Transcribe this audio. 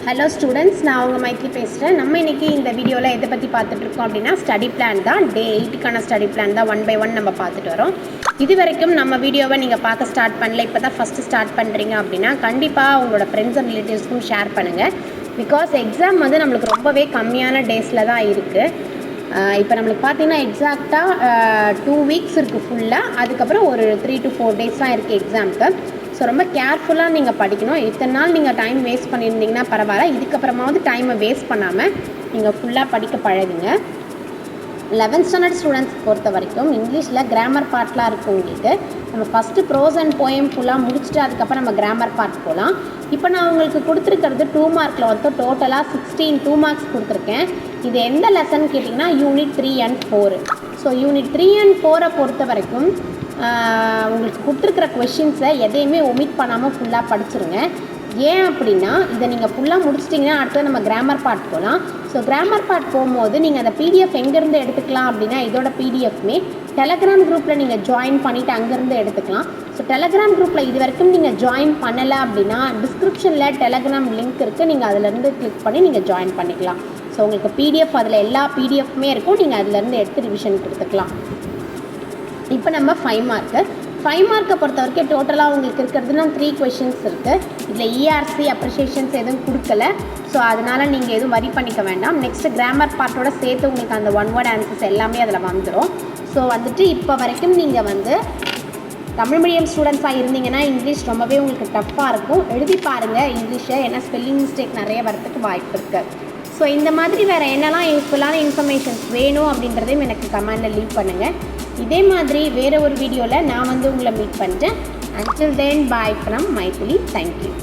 Hello students, நான் உங்கள் மைத்ரி பேசுகிறேன். நம்ம இன்றைக்கி இந்த வீடியோவில் எதை பற்றி பார்த்துட்ருக்கோம் அப்படின்னா ஸ்டடி பிளான் தான். டே 8க்கான ஸ்டடி பிளான் தான் 1 by 1 நம்ம பார்த்துட்டு வரோம். இது வரைக்கும் நம்ம வீடியோவை நீங்கள் பார்க்க ஸ்டார்ட் பண்ணல, இப்போ தான் ஃபஸ்ட்டு ஸ்டார்ட் பண்ணுறீங்க அப்படின்னா கண்டிப்பாக உங்களோட ஃப்ரெண்ட்ஸ் அண்ட் ரிலேட்டிவ்ஸ்க்கும் ஷேர் பண்ணுங்கள். பிகாஸ் எக்ஸாம் வந்து நம்மளுக்கு ரொம்பவே கம்மியான டேஸில் தான் இருக்குது. இப்போ நம்மளுக்கு பார்த்தீங்கன்னா எக்ஸாக்டாக 2 weeks இருக்குது ஃபுல்லாக. அதுக்கப்புறம் ஒரு 3 to 4 days தான் இருக்குது எக்ஸாமுக்கு. ஸோ ரொம்ப கேர்ஃபுல்லாக நீங்கள் படிக்கணும். இத்தனை நாள் நீங்கள் டைம் வேஸ்ட் பண்ணியிருந்தீங்கன்னா பரவாயில்ல, இதுக்கப்புறமாவது டைமை வேஸ்ட் பண்ணாமல் நீங்கள் ஃபுல்லாக படிக்க பழகுங்க. 11th ஸ்டாண்டர்ட் ஸ்டூடெண்ட்ஸ் பொறுத்த வரைக்கும் இங்கிலீஷில் கிராமர் பார்ட்லாம் இருக்குது உங்களுக்கு. நம்ம ஃபஸ்ட்டு ப்ரோஸ் அண்ட் போயம் ஃபுல்லாக முடிச்சுட்டு அதுக்கப்புறம் நம்ம கிராமர் பார்ட் போகலாம். இப்போ நான் உங்களுக்கு கொடுத்துருக்கிறது 2 மார்க்கில் வந்து டோட்டலாக 16 2 marks கொடுத்துருக்கேன். இது எந்த லெசன் கேட்டிங்கன்னா unit 3 and 4. So unit 3 and 4 பொறுத்த வரைக்கும் உங்களுக்கு கொடுத்துருக்குற கொஷின்ஸை எதையுமே ஒமிட் பண்ணாமல் ஃபுல்லாக படிச்சுருங்க. ஏன் அப்படின்னா இதை நீங்கள் ஃபுல்லாக முடிச்சிட்டிங்கன்னா அடுத்தது நம்ம கிராமர் பார்ட் போகலாம். ஸோ கிராமர் பார்ட் போகும்போது நீங்கள் அந்த பிடிஎஃப் எங்கேருந்து எடுத்துக்கலாம் அப்படின்னா இதோட பிடிஎஃப்மே டெலகிராம் குரூப்பில் நீங்கள் ஜாயின் பண்ணிவிட்டு அங்கேருந்து எடுத்துக்கலாம். ஸோ டெலகிராம் குரூப்பில் இது வரைக்கும் நீங்கள் ஜாயின் பண்ணலை அப்படின்னா டிஸ்கிரிப்ஷனில் டெலகிராம் லிங்க் இருக்குது, நீங்கள் அதிலேருந்து கிளிக் பண்ணி நீங்கள் ஜாயின் பண்ணிக்கலாம். ஸோ உங்களுக்கு பிடிஎஃப் அதில் எல்லா பிடிஎஃப்மே இருக்கும், நீங்கள் அதிலேருந்து எடுத்து ரிவிஷன் கொடுத்துக்கலாம். இப்போ நம்ம 5 மார்க்கை பொறுத்த வரைக்கும் டோட்டலாக உங்களுக்கு இருக்கிறதுனா 3 questions இருக்குது. இதில் இஆர்சி அப்ரிஷியேஷன்ஸ் எதுவும் கொடுக்கல. ஸோ அதனால் நீங்கள் எதுவும் வரி பண்ணிக்க வேண்டாம். நெக்ஸ்ட்டு கிராமர் பார்ட்டோட சேர்த்து உங்களுக்கு அந்த 1 word ஆன்சர்ஸ் எல்லாமே அதில் வந்துடும். ஸோ வந்துட்டு இப்போ வரைக்கும் நீங்கள் வந்து தமிழ் மீடியம் ஸ்டூடெண்ட்ஸாக இருந்தீங்கன்னா இங்கிலீஷ் ரொம்பவே உங்களுக்கு டஃப்பாக இருக்கும். எழுதி பாருங்கள் இங்கிலீஷை, ஏன்னா ஸ்பெல்லிங் மிஸ்டேக் நிறைய வரதுக்கு வாய்ப்பு இருக்குது. ஸோ இந்த மாதிரி வேறு என்னெல்லாம் யூஸ்ஃபுல்லான இன்ஃபர்மேஷன்ஸ் வேணும் அப்படின்றதையும் எனக்கு கமெண்டில் லீவ் பண்ணுங்கள். இதே மாதிரி வேறு ஒரு வீடியோவில் நான் வந்து உங்களை மீட் பண்ணிட்டேன். Until then, bye from Mythili. Thank you.